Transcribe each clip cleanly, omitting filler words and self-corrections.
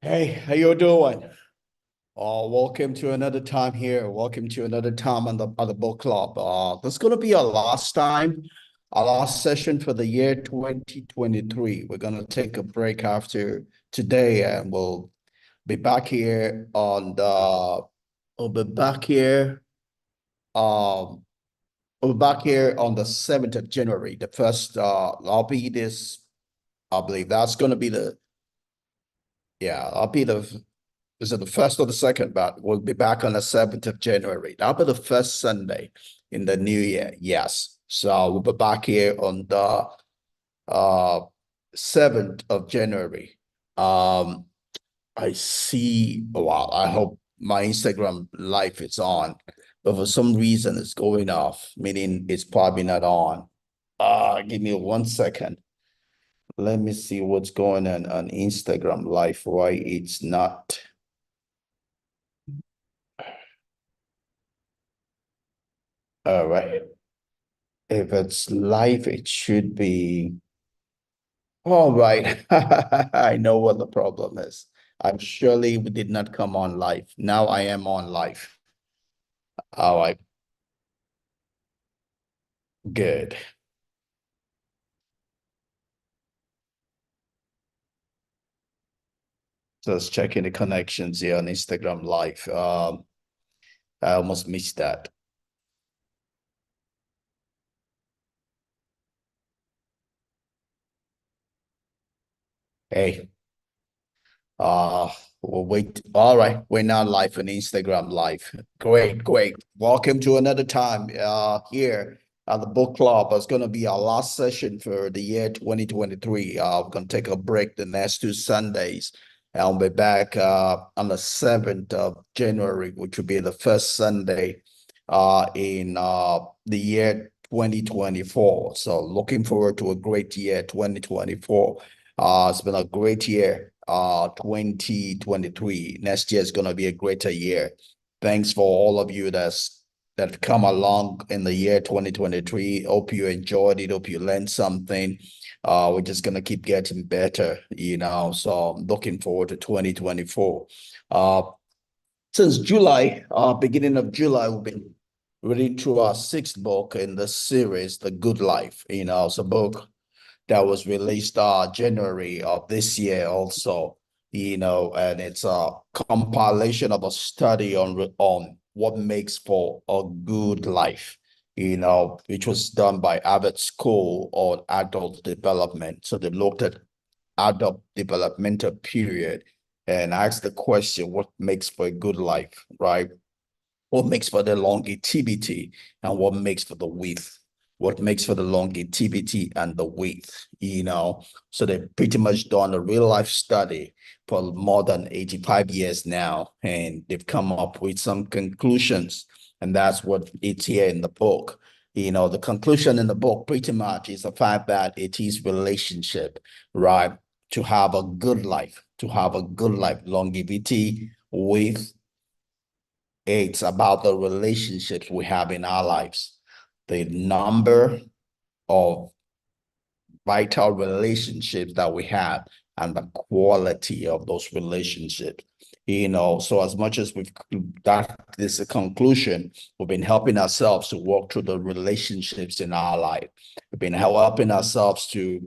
Hey, how you doing? Welcome to another time here. Welcome to another time on the book club. This is gonna be our last time, our last session for the year 2023. We're gonna take a break after today, and be back here on the. We'll be back here. Um, we'll be back here on the 7th of January. The first. I'll be this. I believe that's gonna be the. Yeah, I'll be the. Is it the first or the second? But we'll be back on the 7th of January. That'll be the first Sunday in the new year. Yes. So we'll be back here on the 7th of January. Um, I see. Wow, I hope my Instagram live is on, but for some reason it's going off, meaning it's probably not on. Give me 1 second. Let me see what's going on Instagram live. Why it's not. All right. If it's live, it should be all right. I know what the problem is. I'm surely we did not come on live. Now I am on live. All right, good. Just checking the connections here on Instagram live. I almost missed that. Hey, Uh, we'll wait. All right, we're now live on Instagram live. Great, great. Welcome to another time here at the book club. It's going to be our last session for the year 2023. We're going to take a break the next two Sundays. I'll be back on the 7th of January, which will be the first Sunday in the year 2024. So looking forward to a great year 2024. It's been a great year, 2023. Next year is going to be a greater year. Thanks for all of you that come along in the year 2023. Hope you enjoyed it. Hope you learned something. We're just going to keep getting better, So I'm looking forward to 2024. Uh, since July, beginning of July, we've been reading through our sixth book in the series, The Good Life. It's a book that was released January of this year also, and it's a compilation of a study on what makes for a good life, which was done by Harvard School on Adult Development. So they looked at adult developmental period and asked the question, what makes for a good life, right? What makes for the longevity and what makes for the width? What makes for the longevity and the width? So they've pretty much done a real life study for more than 85 years now, and they've come up with some conclusions, and that's what it's here in the book. The conclusion in the book pretty much is the fact that it is relationship, right? To have a good life, longevity with it's about the relationships we have in our lives, the number of vital relationships that we have, and the quality of those relationships. So as much as that is a conclusion, we've been helping ourselves to walk through the relationships in our life. We've been helping ourselves to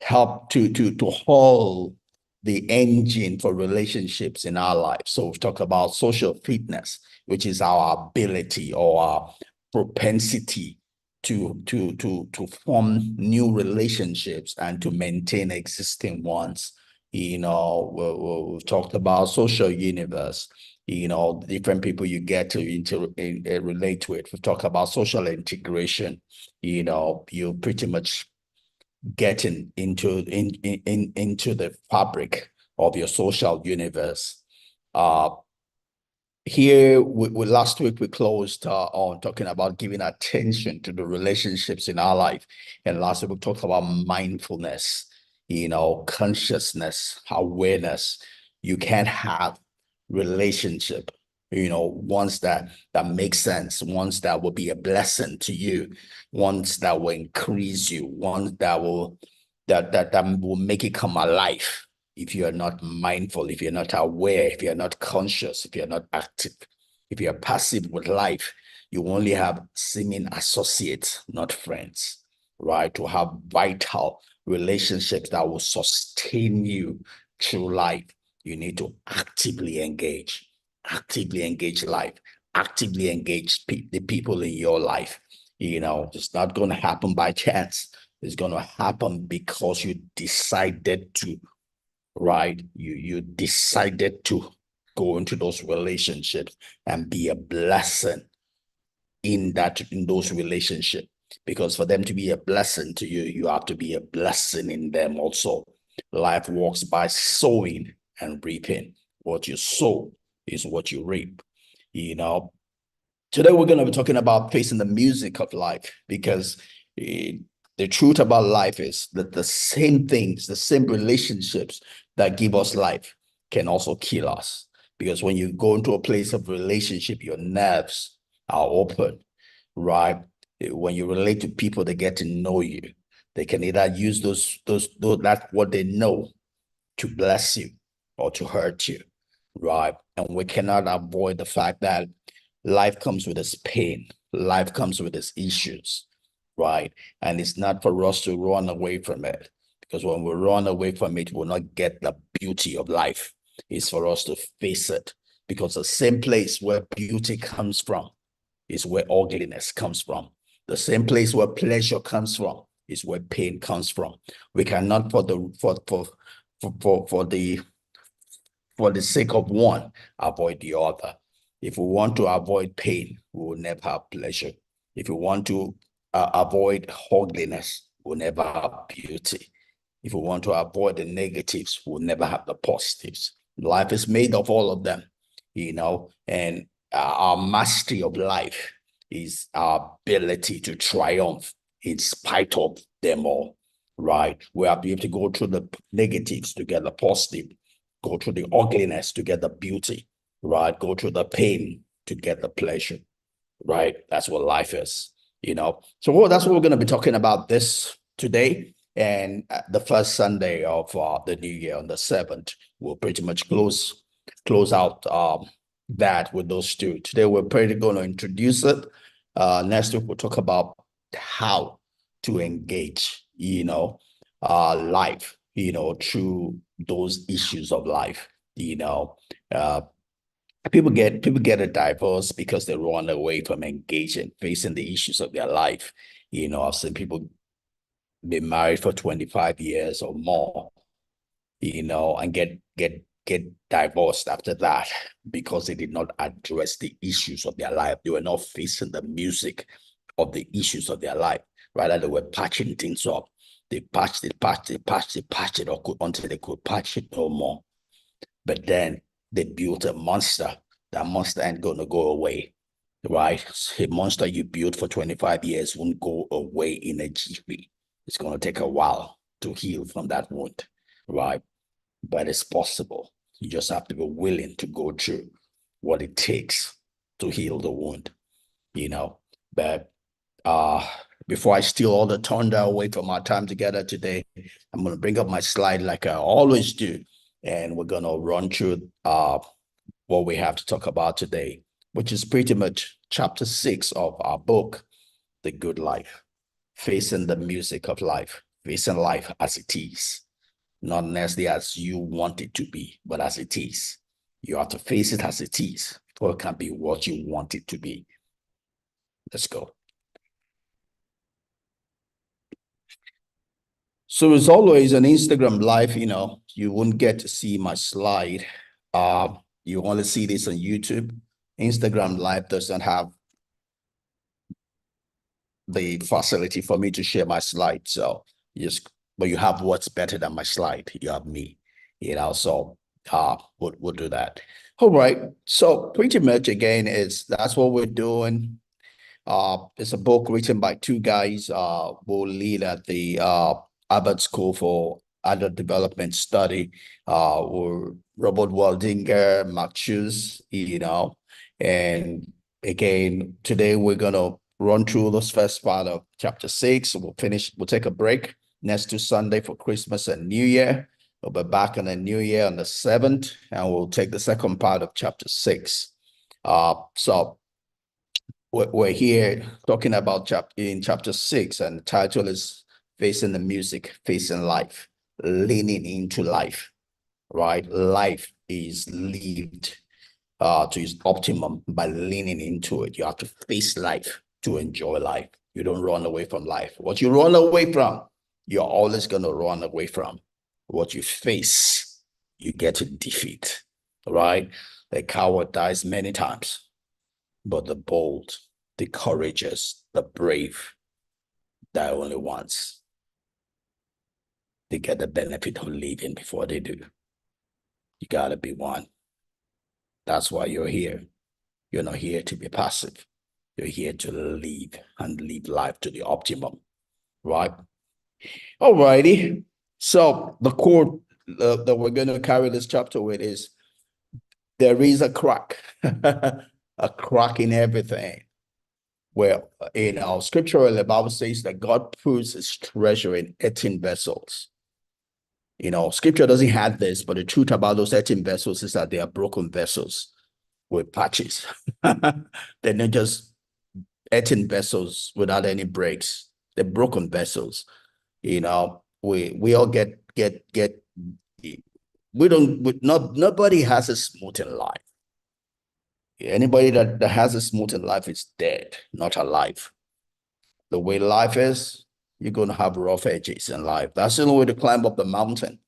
help to hold the engine for relationships in our life. So we've talked about social fitness, which is our ability or our propensity to form new relationships and to maintain existing ones. We've talked about social universe, different people you get to relate to it. We've talked about social integration, you pretty much getting into the fabric of your social universe. Uh, Here, last week we closed on talking about giving attention to the relationships in our life, and last week we talked about mindfulness, consciousness, awareness. You can't have relationship, ones that make sense, ones that will be a blessing to you, ones that will increase you, ones that will make it come alive. if you are not mindful, if you're not aware, if you're not conscious, if you're not active, if you're passive with life, you only have seeming associates, not friends, right? To have vital relationships that will sustain you through life, you need to actively engage life, actively engage the people in your life. It's not going to happen by chance. It's going to happen because you decided to, right? You decided to go into those relationships and be a blessing in those relationships. Because for them to be a blessing to you, you have to be a blessing in them also. Life works by sowing and reaping. What you sow is what you reap. You know, Today we're going to be talking about facing the music of life, because the truth about life is that the same things, the same relationships that give us life can also kill us. Because when you go into a place of relationship, your nerves are open, right? When you relate to people, they get to know you. They can either use that's what they know, to bless you or to hurt you, right? And we cannot avoid the fact that life comes with its pain, life comes with its issues, right? And it's not for us to run away from it, because when we run away from it, we'll not get the beauty of life. It's for us to face it, because the same place where beauty comes from is where ugliness comes from. The same place where pleasure comes from is where pain comes from. We cannot for the sake of one avoid the other. If we want to avoid pain, we will never have pleasure. If we want to avoid ugliness, we'll never have beauty. If we want to avoid the negatives, we'll never have the positives. Life is made of all of them, and our mastery of life is our ability to triumph in spite of them all, right? We have to be able to go through the negatives to get the positive, go through the ugliness to get the beauty, right? Go through the pain to get the pleasure, right? That's what life is. So that's what we're going to be talking about this today. And the first Sunday of the new year, on the 7th, we'll pretty much close out that with those two. Today we're pretty going to introduce it. Next week we'll talk about how to engage, life, through those issues of life. Uh, people get a divorce because they run away from engaging, facing the issues of their life. I've seen people be married for 25 years or more, and get divorced after that because they did not address the issues of their life. They were not facing the music of the issues of their life. Rather, they were patching things up. They patched it up until they could patch it no more. But then they built a monster. That monster ain't gonna go away, right? A monster you built for 25 years won't go away in a jiffy. It's gonna take a while to heal from that wound, right? But it's possible. You just have to be willing to go through what it takes to heal the wound, you know. But before I steal all the thunder away from our time together today, I'm gonna bring up my slide like I always do, and we're gonna run through what we have to talk about today, which is pretty much chapter 6 of our book, The Good Life, facing the music of life, facing life as it is, not necessarily as you want it to be, but as it is. You have to face it as it is, for it can be what you want it to be. Let's go. So as always on Instagram Live, you won't get to see my slide. You only see this on YouTube. Instagram Live doesn't have the facility for me to share my slide. So but you have what's better than my slide. You have me, so we'll do that. All right. So pretty much again, that's what we're doing. It's a book written by two guys who lead at the Harvard School for Adult Development Study, or Robert Waldinger, Marc Schulz, and again, today we're gonna run through this first part of chapter 6. We'll take a break next to Sunday for Christmas and New Year. We'll be back in the new year on the 7th, and we'll take the second part of chapter 6. So we're here talking about chapter 6, and the title is Facing the Music, Facing Life, Leaning into Life, right? Life is lived to its optimum by leaning into it. You have to face life to enjoy life. You don't run away from life. What you run away from, you're always going to run away from. What you face, you get to defeat, right? The coward dies many times, but the bold, the courageous, the brave die only once. They get the benefit of living before they do. You got to be one. That's why you're here. You're not here to be passive. You're here to live and live life to the optimum, right? All righty. So the quote that we're going to carry this chapter with is, there is a crack, a crack in everything. Well, in our scripture, the Bible says that God puts his treasure in 18 vessels. Scripture doesn't have this, but the truth about those 18 vessels is that they are broken vessels with patches. They're not just 18 vessels without any breaks. They're broken vessels. We all get nobody has a smooth in life. Anybody that has a smooth in life is dead, not alive. The way life is, you're going to have rough edges in life. That's the only way to climb up the mountain.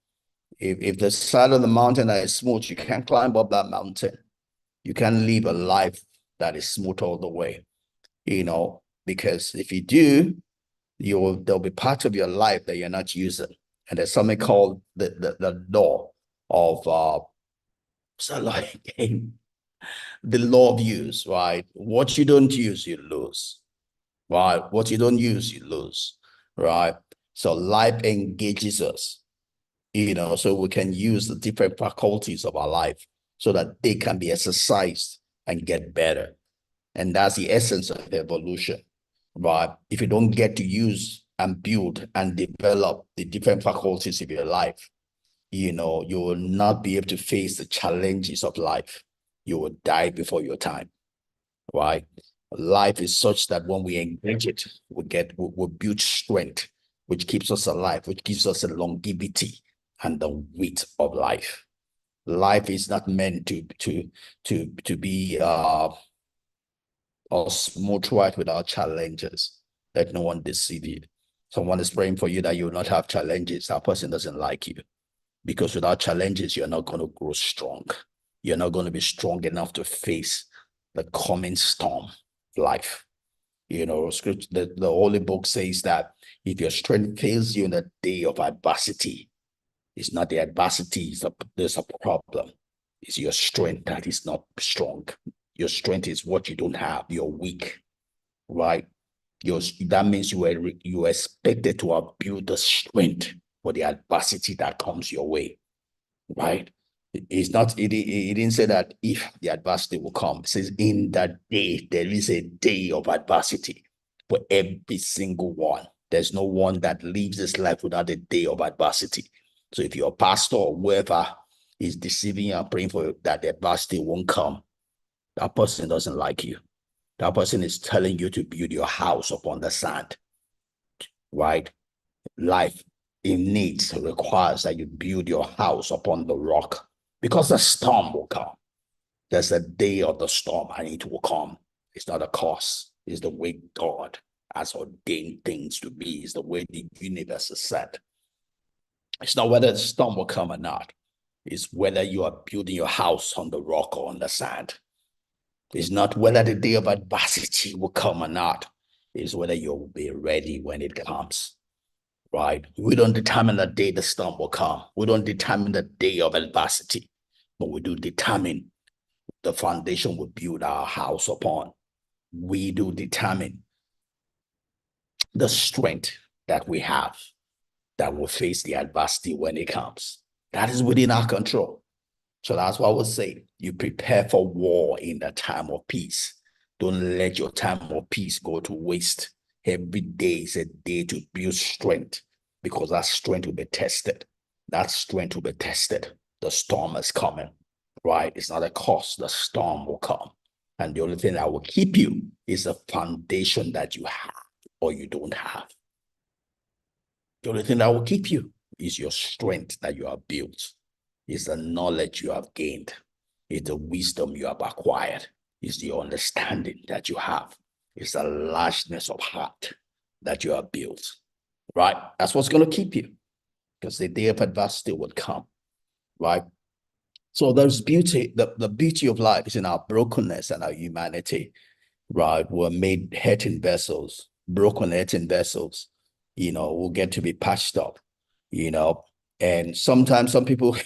If the side of the mountain that is smooth, you can't climb up that mountain. You can't live a life that is smooth all the way, because if you do, there'll be parts of your life that you're not using. And there's something called the law of the law of use, right? What you don't use, you lose, right? What you don't use, you lose, right? So life engages us, so we can use the different faculties of our life so that they can be exercised and get better. And that's the essence of evolution, right? If you don't get to use and build and develop the different faculties of your life, you will not be able to face the challenges of life. You will die before your time, right? Life is such that when we engage it, we build strength, which keeps us alive, which gives us a longevity and the width of life. Life is not meant to be or smooth right without challenges. Let no one deceive you. Someone is praying for you that you will not have challenges. That person doesn't like you, because without challenges, you're not going to grow strong. You're not going to be strong enough to face the coming storm of life. Scripture, the Holy Book says that if your strength fails you in the day of adversity, it's not the adversity, there's a problem. It's your strength that is not strong. Your strength is what you don't have. You're weak, right? That means you are expected to have built the strength for the adversity that comes your way, right? It's not. It didn't say that if the adversity will come. It says in that day there is a day of adversity for every single one. There's no one that lives this life without a day of adversity. So if your pastor or whoever is deceiving you and praying for you that the adversity won't come, that person doesn't like you. That person is telling you to build your house upon the sand, right? Life in needs requires that you build your house upon the rock, because the storm will come. There's a day of the storm and it will come. It's not a cause. It's the way God has ordained things to be. It's the way the universe is set. It's not whether the storm will come or not. It's whether you are building your house on the rock or on the sand. It's not whether the day of adversity will come or not. It's whether you'll be ready when it comes, right? We don't determine the day the storm will come. We don't determine the day of adversity, but we do determine the foundation we build our house upon. We do determine the strength that we have that will face the adversity when it comes. That is within our control. So that's why I would say you prepare for war in the time of peace. Don't let your time of peace go to waste. Every day is a day to build strength, because that strength will be tested. that strength will be tested. The storm is coming, right? It's not a cost. The storm will come. And the only thing that will keep you is the foundation that you have or you don't have. The only thing that will keep you is your strength that you have built, is the knowledge you have gained, is the wisdom you have acquired, is the understanding that you have, is the largeness of heart that you have built, right? That's what's going to keep you, because the day of adversity will come, right? So there's beauty. The beauty of life is in our brokenness and our humanity, right? We're made hurting vessels, broken hurting vessels, will get to be patched up, you know. And sometimes some people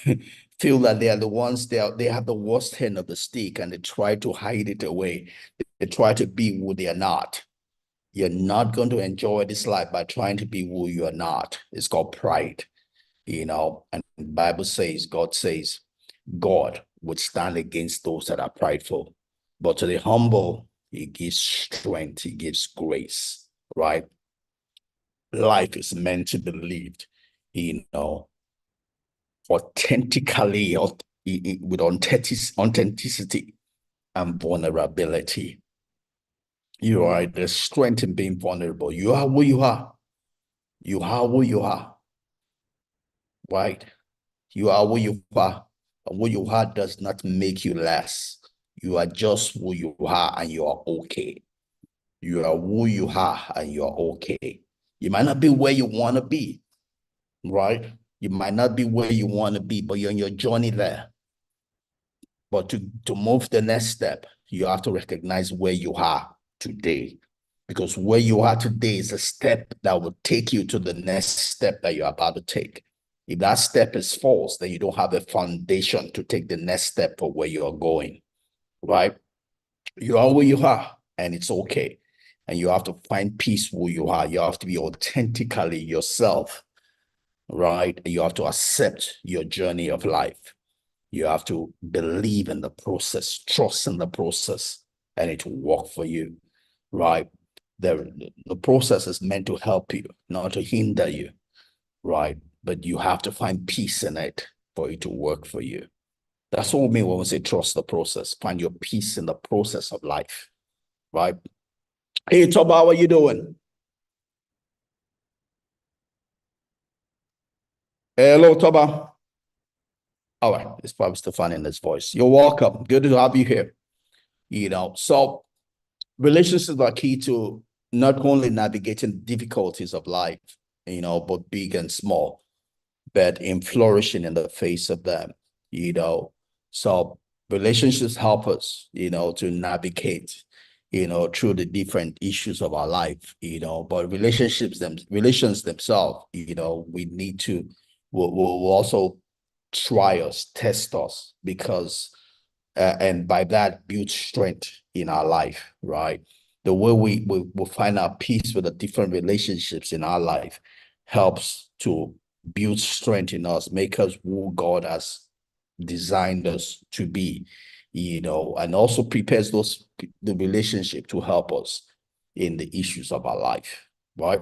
feel that they are the ones, they have the worst end of the stick, and they try to hide it away. They try to be who they are not. You're not going to enjoy this life by trying to be who you are not. It's called pride, and the Bible says, God says, God would stand against those that are prideful. But to the humble, he gives strength, he gives grace, right? Life is meant to be lived, authentically, with authenticity and vulnerability. You are the strength in being vulnerable. You are who you are. You are who you are, right? You are who you are. And who you are does not make you less. You are just who you are, and you are okay. You are who you are, and you're okay. You might not be where you want to be, right? You might not be where you want to be, but you're on your journey there. But to move the next step, you have to recognize where you are today. Because where you are today is a step that will take you to the next step that you're about to take. If that step is false, then you don't have a foundation to take the next step for where you're going, right? You are where you are, and it's okay. And you have to find peace where you are. You have to be authentically yourself, right? You have to accept your journey of life. You have to believe in the process, trust in the process, and it will work for you, right? The process is meant to help you, not to hinder you, right? But you have to find peace in it for it to work for you. That's what we mean when we say trust the process. Find your peace in the process of life, right? Hey, Toba, how are you doing? Hello, Toba. All right, it's probably still finding his voice. You're welcome. Good to have you here. So relationships are key to not only navigating difficulties of life, but big and small, but in flourishing in the face of them, you know. So relationships help us, to navigate, through the different issues of our life, but relations themselves, we need to, will also try us, test us, because and by that build strength in our life, right? The way we find our peace with the different relationships in our life helps to build strength in us, make us who God has designed us to be, and also prepares the relationship to help us in the issues of our life, right?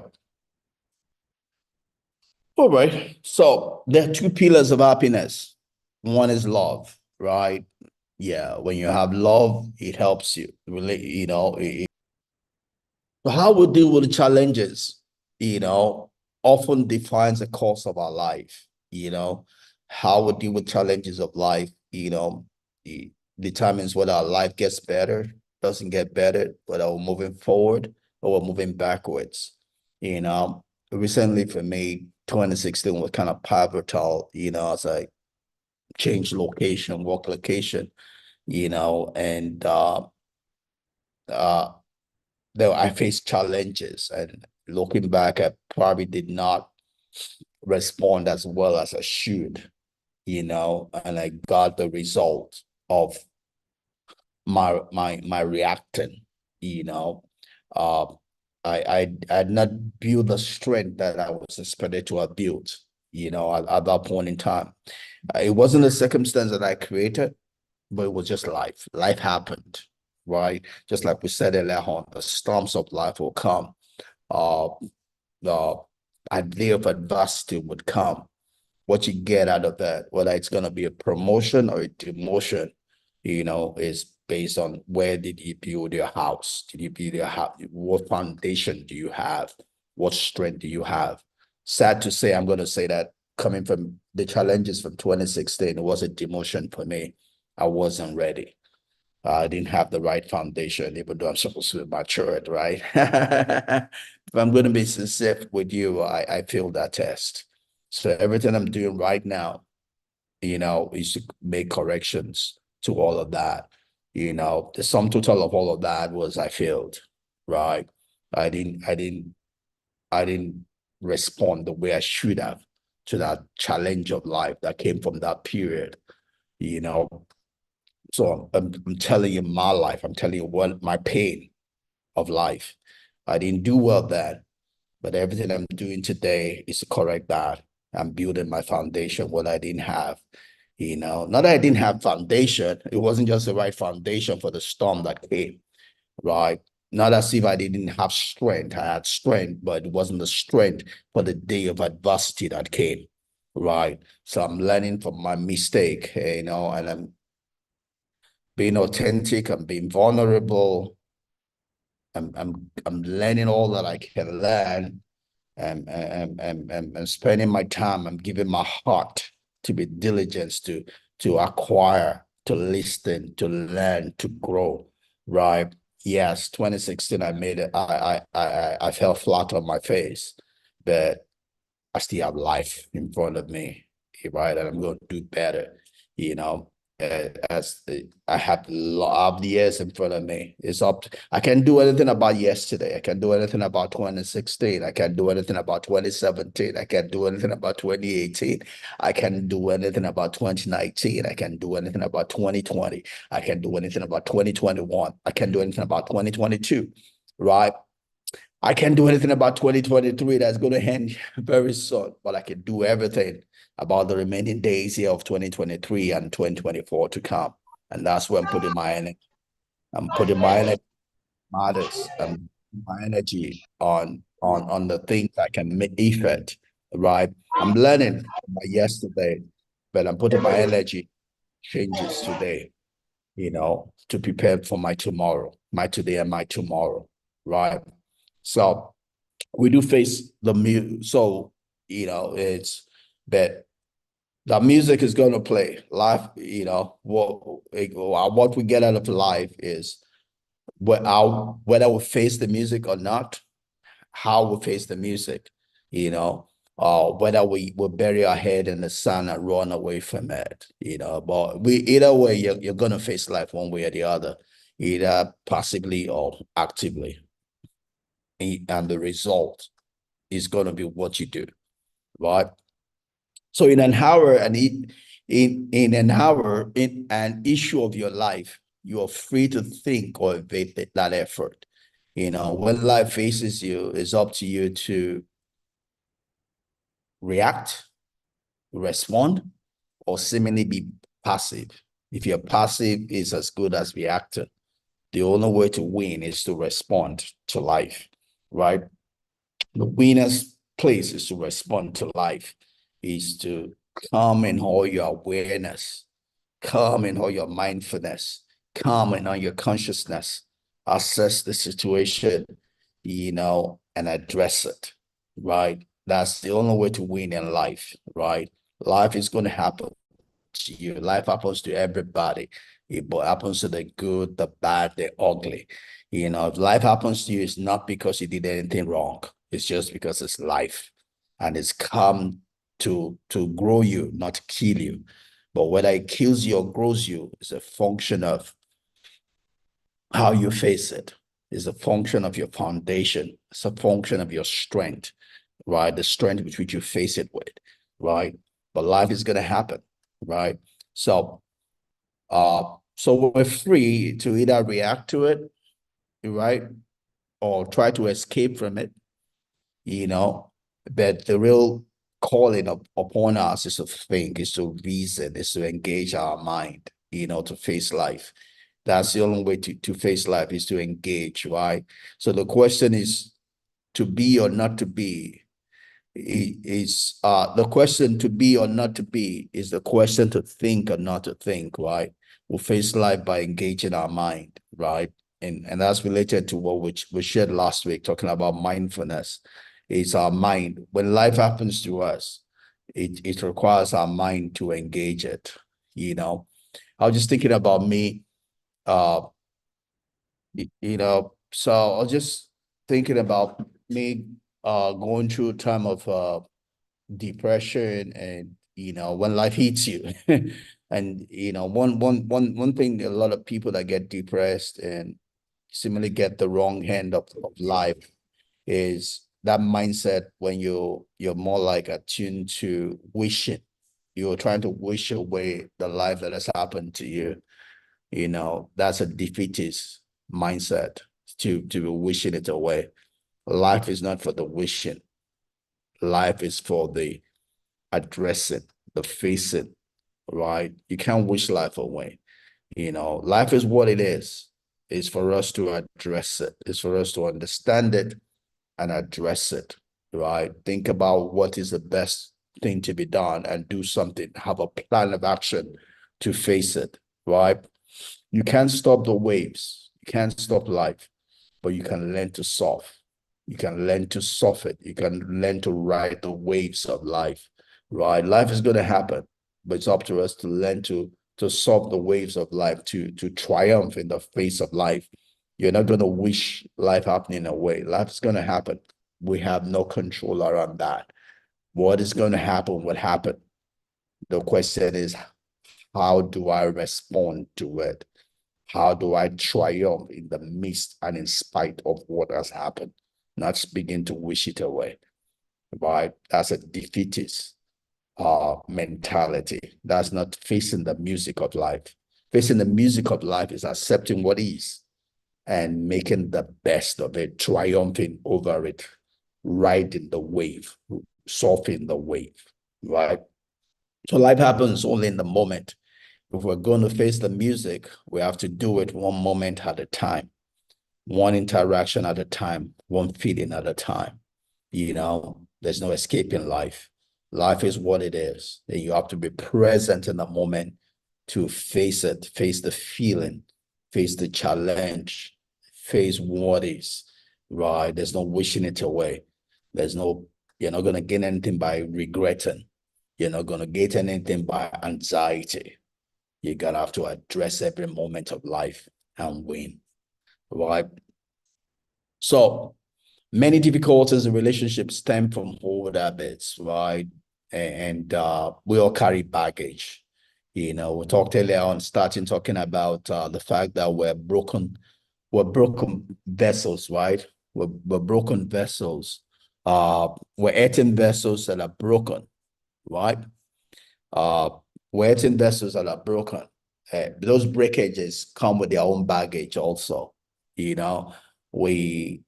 All right. So there are two pillars of happiness. One is love, right? Yeah, when you have love, it helps you relate, how we deal with the challenges, you know, often defines the course of our life, how we deal with challenges of life, it determines whether our life gets better, doesn't get better, whether we're moving forward or we're moving backwards, you know. Recently for me, 2016 was kind of pivotal, as I changed location, work location, and uh though I faced challenges, and looking back, I probably did not respond as well as I should, and I got the result of my reacting, you know. Uh, I had not built the strength that I was expected to have built, at that point in time. It wasn't a circumstance that I created, but it was just life. Life happened, right? Just like we said earlier on, the storms of life will come. Uh, the idea of adversity would come, what you get out of that, whether it's going to be a promotion or a demotion, is based on where did you build your house? Did you build your house? What foundation do you have? What strength do you have? Sad to say, I'm going to say that coming from the challenges from 2016, it was a demotion for me. I wasn't ready. I didn't have the right foundation, even though I'm supposed to be matured, right? If I'm going to be sincere with you, I failed that test. So everything I'm doing right now, is to make corrections to all of that. The sum total of all of that was I failed, right? I didn't respond the way I should have to that challenge of life that came from that period, you know. So I'm telling you my life, I'm telling you what my pain of life. I didn't do well then, but everything I'm doing today is to correct that. I'm building my foundation, what I didn't have. Not that I didn't have foundation, it wasn't just the right foundation for the storm that came, right? Not as if I didn't have strength. I had strength, but it wasn't the strength for the day of adversity that came, right? So I'm learning from my mistake, and I'm being authentic, I'm being vulnerable. I'm learning all that I can learn, and spending my time. I'm giving my heart to be diligent to acquire, to listen, to learn, to grow. Right? Yes, 2016, I made it. I fell flat on my face, but I still have life in front of me, right? And I'm going to do better, you know. I have a lot of years in front of me. I can't do anything about yesterday. I can't do anything about 2016. I can't do anything about 2017. I can't do anything about 2018. I can't do anything about 2019. I can't do anything about 2020. I can't do anything about 2021. I can't do anything about 2022, right? I can't do anything about 2023 that's going to end very soon, but I can do everything about the remaining days here of 2023 and 2024 to come. And that's where I'm putting my energy. I'm putting my energy on matters. I'm putting my energy on the things I can make effect, right? I'm learning from my yesterday, but I'm putting my energy changes today, to prepare for my tomorrow, my today and my tomorrow, right? So we do face the music. So, it's that the music is going to play life. What we get out of life is whether we face the music or not, how we face the music, whether we will bury our head in the sand and run away from it, but either way, you're going to face life one way or the other, either passively or actively. And the result is going to be what you do, right? So in an hour, and in an hour, in an issue of your life, you are free to think or evade that effort. When life faces you, it's up to you to react, respond, or seemingly be passive. If you're passive, it's as good as reacting. The only way to win is to respond to life, right? The winner's place is to respond to life, is to come in all your awareness, come in all your mindfulness, come in all your consciousness, assess the situation, and address it, right? That's the only way to win in life, right? Life is going to happen to you. Life happens to everybody. It happens to the good, the bad, the ugly. If life happens to you, it's not because you did anything wrong. It's just because it's life, and it's come to grow you, not to kill you. But whether it kills you or grows you is a function of how you face it. It's a function of your foundation. It's a function of your strength, right? The strength with which you face it with, right? But life is going to happen, right? So, so we're free to either react to it, right, or try to escape from it, but the real calling upon us is to think, is to reason, is to engage our mind, to face life. That's the only way to face life, is to engage, right? So the question is to be or not to be. is the question to be or not to be is the question to think or not to think, right? We face life by engaging our mind, right? And that's related to what we shared last week, talking about mindfulness. It's our mind. When life happens to us, it requires our mind to engage it, you know. I was just thinking about me, uh, so I was just thinking about me going through a time of depression, and when life hits you. And one thing, a lot of people that get depressed and seemingly get the wrong hand of life is that mindset when you're more like attuned to wishing. You're trying to wish away the life that has happened to you. That's a defeatist mindset, to be wishing it away. Life is not for the wishing. Life is for the addressing, the facing, right? You can't wish life away. Life is what it is. It's for us to address it. It's for us to understand it and address it, right? Think about what is the best thing to be done and do something. Have a plan of action to face it, right? You can't stop the waves. You can't stop life, but you can learn to surf. You can learn to surf it. You can learn to ride the waves of life, right? Life is going to happen, but it's up to us to learn to surf the waves of life, to triumph in the face of life. You're not going to wish life happening away. Life is going to happen. We have no control around that. What is going to happen will happen. The question is, how do I respond to it? How do I triumph in the midst and in spite of what has happened? Not begin to wish it away, right? That's a defeatist mentality. That's not facing the music of life. Facing the music of life is accepting what is and making the best of it, triumphing over it, riding the wave, surfing the wave, right? So life happens only in the moment. If we're going to face the music, we have to do it one moment at a time, one interaction at a time, one feeling at a time. There's no escaping life. Life is what it is. And you have to be present in the moment to face it, face the feeling, face the challenge, face what is, right? There's no wishing it away. You're not going to gain anything by regretting. You're not going to get anything by anxiety. You're going to have to address every moment of life and win, right? So many difficulties in relationships stem from old habits, right? And we all carry baggage. We talked earlier on, starting talking about the fact that we're broken vessels, right? We're broken vessels. We're earthen vessels that are broken, right? Uh, we're earthen vessels that are broken. Those breakages come with their own baggage also. You know, we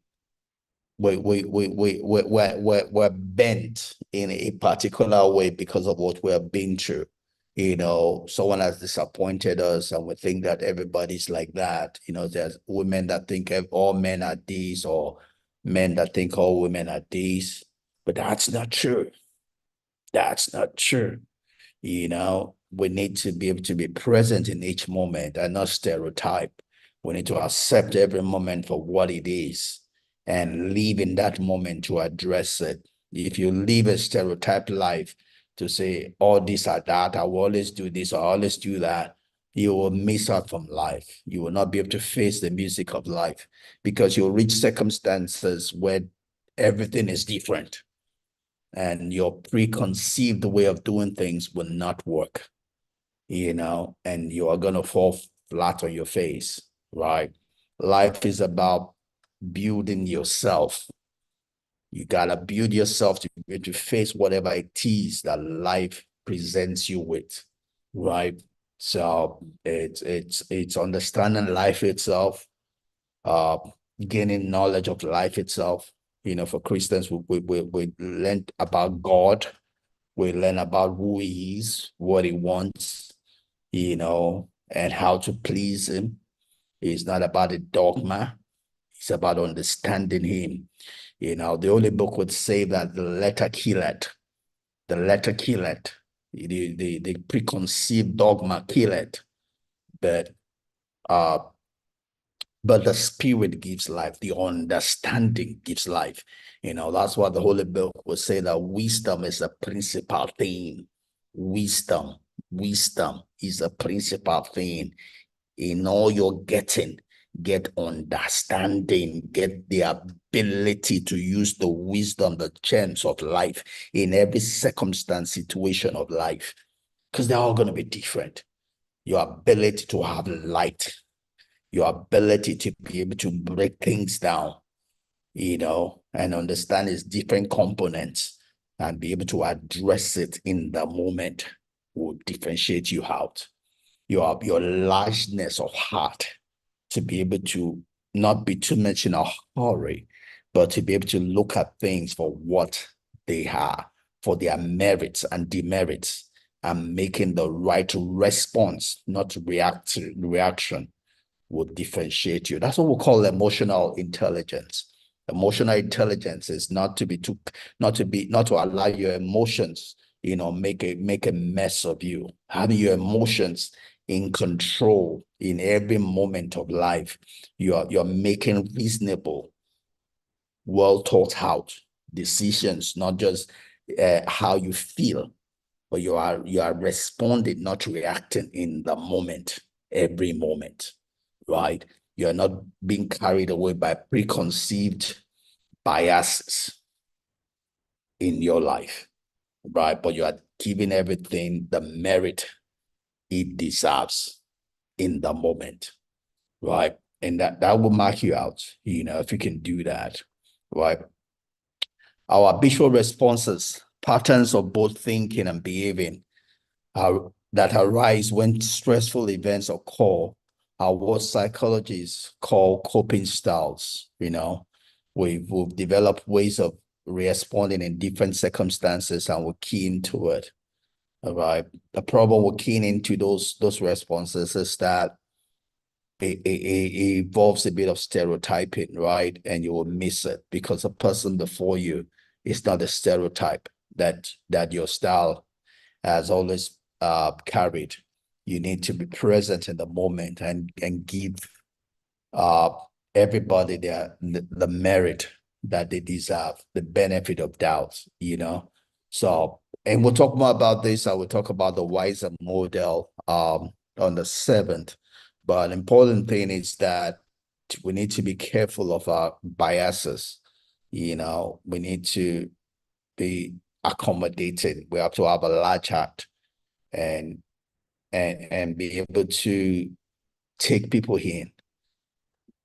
we're bent in a particular way because of what we're been through. Someone has disappointed us and we think that everybody's like that. There's women that think all men are these, or men that think all women are these, but that's not true. That's not true. We need to be able to be present in each moment and not stereotype. We need to accept every moment for what it is and live in that moment to address it. If you live a stereotyped life to say, all this or that, I will always do this, or I always do that, you will miss out from life. You will not be able to face the music of life because you'll reach circumstances where everything is different and your preconceived way of doing things will not work, and you are going to fall flat on your face, right? Life is about building yourself. You got to build yourself to be able to face whatever it is that life presents you with, right? So it's understanding life itself, uh, gaining knowledge of life itself. For Christians, we learn about God. We learn about who he is, what he wants, and how to please him. It's not about a dogma. It's about understanding him. You know, the Holy Book would say that the letter killeth. The letter killeth. The preconceived dogma killeth. But uh but the spirit gives life, the understanding gives life. You know, that's what the Holy Book would say, that wisdom is a principal thing. Wisdom, wisdom is a principal thing. In all you're getting, get understanding, get the ability to use the wisdom, the gems of life in every circumstance, situation of life, because they're all going to be different. Your ability to have light, your ability to be able to break things down, you know, and understand its different components and be able to address it in the moment will differentiate you out. Your largeness of heart to be able to not be too much in a hurry, but to be able to look at things for what they are, for their merits and demerits, and making the right response, not reaction, will differentiate you. That's what we call emotional intelligence. Emotional intelligence is not to allow your emotions, you know, make a mess of you. Having your emotions in control in every moment of life. You're making reasonable, well thought out decisions, not just how you feel, but you are responding, not reacting in the moment, every moment, right? You're not being carried away by preconceived biases in your life, right? But you are giving everything the merit it deserves in the moment, right? And that will mark you out, you know, if you can do that, right? Our habitual responses, patterns of both thinking and behaving that arise when stressful events occur are what psychologists call coping styles. You know, we've developed ways of responding in different circumstances, and we're keen to it. All right. The problem with keying into those responses is that it involves a bit of stereotyping, right? And you will miss it because the person before you is not the stereotype that your style has always carried. You need to be present in the moment and give uh, everybody the merit that they deserve, the benefit of doubt, you know. So, and we'll talk more about this. I will talk about the wiser model on the 7th. But an important thing is that we need to be careful of our biases. You know, we need to be accommodated. We have to have a large heart and and be able to take people in,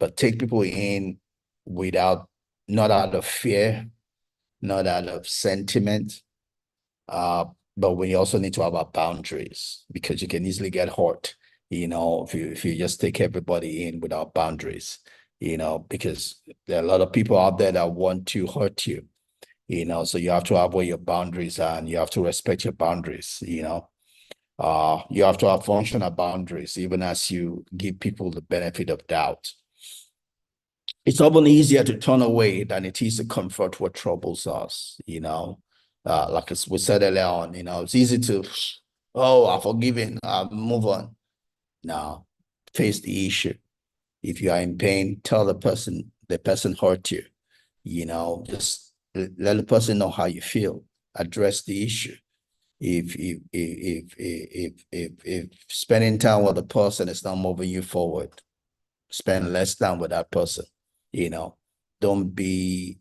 but take people in without, not out of fear, not out of sentiment, uh, but we also need to have our boundaries because you can easily get hurt, you know, if you just take everybody in without boundaries, you know, because there are a lot of people out there that want to hurt you, you know, so you have to have where your boundaries are and you have to respect your boundaries, you know. You have to have functional boundaries, even as you give people the benefit of doubt. It's often easier to turn away than it is to comfort what troubles us, you know. Like as we said earlier on, you know, it's easy to, oh, I've forgiven, I'll move on. Now, face the issue. If you are in pain, tell the person hurt you, you know, just let the person know how you feel, address the issue. If spending time with the person is not moving you forward, spend less time with that person. You know, don't be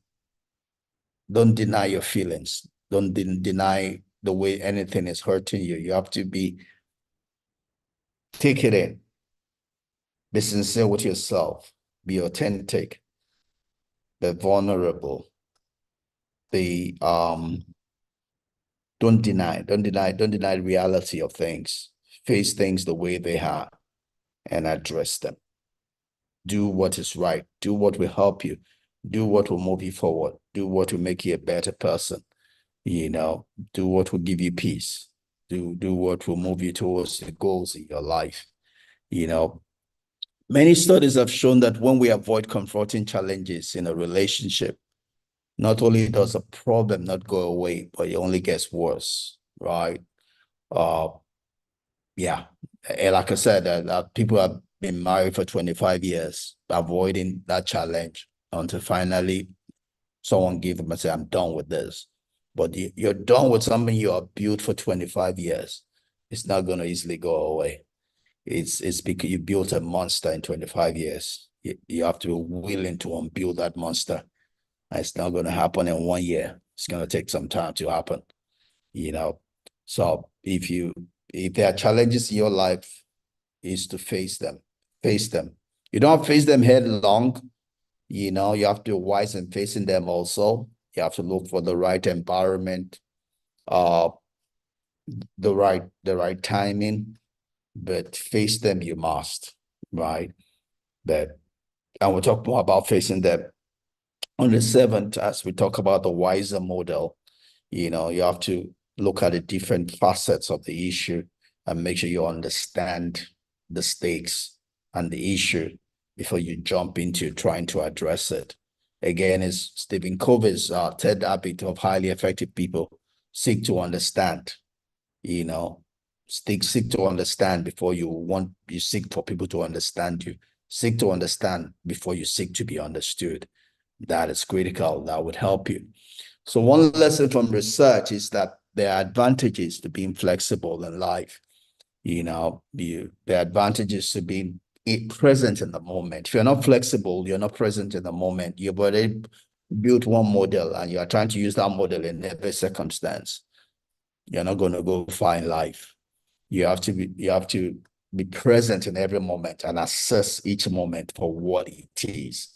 don't deny your feelings. Don't deny the way anything is hurting you. You have to take it in. Be sincere with yourself. Be authentic. Be vulnerable. Be don't deny the reality of things. Face things the way they are and address them. Do what is right. Do what will help you. Do what will move you forward. Do what will make you a better person. You know, do what will give you peace. Do what will move you towards the goals in your life. You know, Many studies have shown that when we avoid confronting challenges in a relationship, not only does a problem not go away, but it only gets worse, right? Uh, yeah. And like I said, people have been married for 25 years, avoiding that challenge until finally someone give them and say, I'm done with this. But you're done with something you have built for 25 years. It's not going to easily go away. It's because you built a monster in 25 years. You have to be willing to unbuild that monster. And it's not going to happen in 1 year. It's going to take some time to happen, you know. So if there are challenges in your life, is to face them. Face them. You don't face them headlong. You have to be wise in facing them also. You have to look for the right environment, uh, the right timing, but face them you must, right? But and we'll talk more about facing them on the 7th as we talk about the wiser model. You have to look at the different facets of the issue and make sure you understand the stakes and the issue before you jump into trying to address it. Again, it's Stephen Covey's third habit of highly effective people: seek to understand, you know, seek to understand before you seek for people to understand you. Seek to understand before you seek to be understood. That is critical. That would help you. So one lesson from research is that there are advantages to being flexible in life. The advantages to being present in the moment. If you're not flexible, you're not present in the moment. You've already built one model and you are trying to use that model in every circumstance. You're not going to go far in life. You have to be present in every moment and assess each moment for what it is,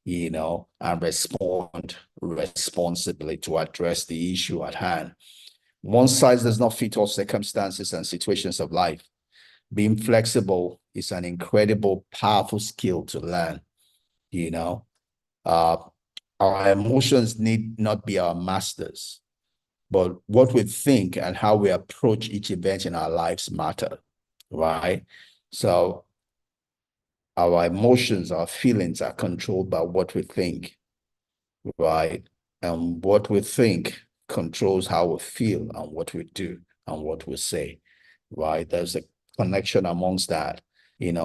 and respond responsibly to address the issue at hand. One size does not fit all circumstances and situations of life. Being flexible is an incredible, powerful skill to learn. Uh, our emotions need not be our masters, but what we think and how we approach each event in our lives matter, right? So our emotions, our feelings are controlled by what we think, right? And what we think controls how we feel and what we do and what we say, right? There's a connection amongst that, and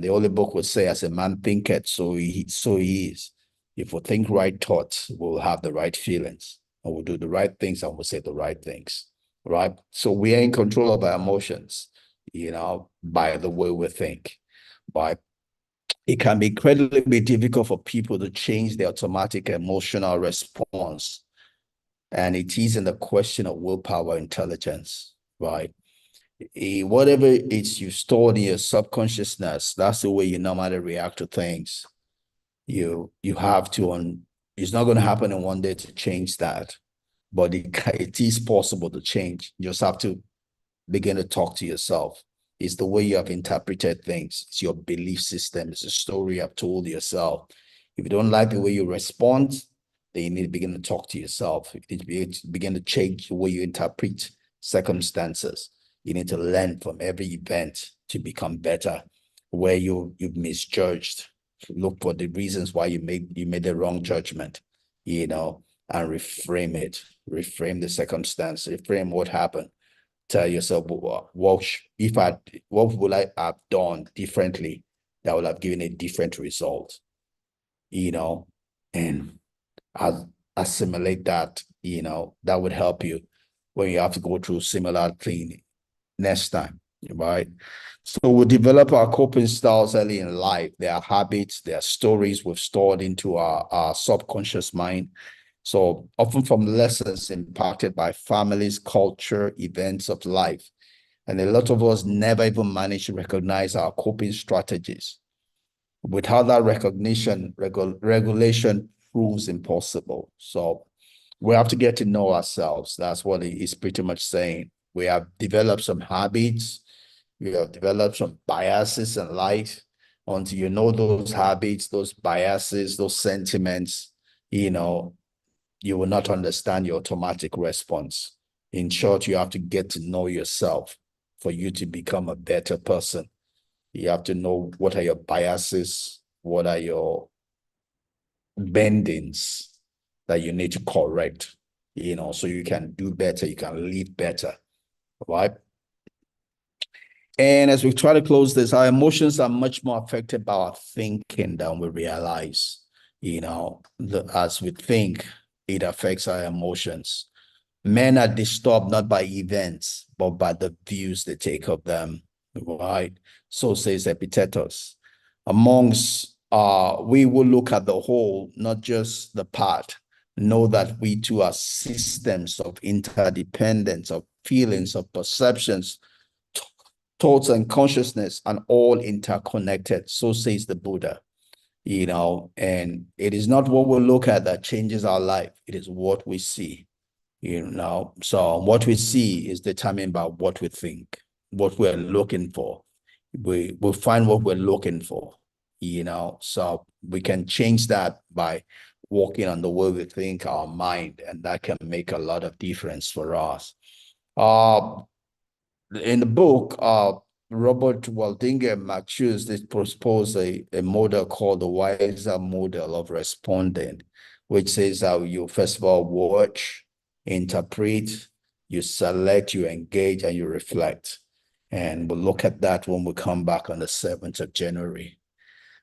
the Holy Book would say, as a man thinketh, so he is. If we think right thoughts, we'll have the right feelings, and we'll do the right things, and we'll say the right things, right? So we are in control of our emotions, by the way we think. But it can be incredibly difficult for people to change their automatic emotional response. And it is in the question of willpower intelligence, right? Whatever it's you stored in your subconsciousness, that's the way you normally react to things. You have to, it's not going to happen in one day to change that, but it is possible to change. You just have to begin to talk to yourself. It's the way you have interpreted things. It's your belief system. It's a story you have told yourself. If you don't like the way you respond, then you need to begin to talk to yourself. You need to begin to change the way you interpret circumstances. You need to learn from every event to become better. Where you've misjudged, look for the reasons why you made the wrong judgment, and reframe it. Reframe the circumstance. Reframe what happened. Tell yourself, what would I have done differently that would have given a different result, and assimilate that, that would help you when you have to go through similar thing next time, right? So we'll develop our coping styles early in life. There are habits, there are stories we've stored into our subconscious mind. So often from lessons impacted by families, culture, events of life. And a lot of us never even manage to recognize our coping strategies. Without that recognition, regulation proves impossible. So we have to get to know ourselves. That's what it is pretty much saying. We have developed some habits. We have developed some biases in life. Until you know those habits, those biases, those sentiments, you will not understand your automatic response. In short, you have to get to know yourself for you to become a better person, You have to know what are your biases, what are your bendings that you need to correct, so you can do better, you can live better, right? And as we try to close this, our emotions are much more affected by our thinking than we realize. As we think, it affects our emotions. Men are disturbed not by events, but by the views they take of them, right? So says Epictetus. We will look at the whole, not just the part. Know that we too are systems of interdependence, of feelings, of perceptions, thoughts, and consciousness, and all interconnected. So says the Buddha. And it is not what we look at that changes our life. It is what we see. So what we see is determined by what we think, what we're looking for. We find what we're looking for, so we can change that by working on the way we think, our mind, and that can make a lot of difference for us. In the book, Robert Waldinger and Marc Schulz, they propose a model called the wiser model of responding, which says how you first of all watch, interpret, you select, you engage, and you reflect. And we'll look at that when we come back on the 7th of January.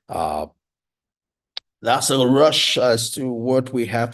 That's a rush as to what we have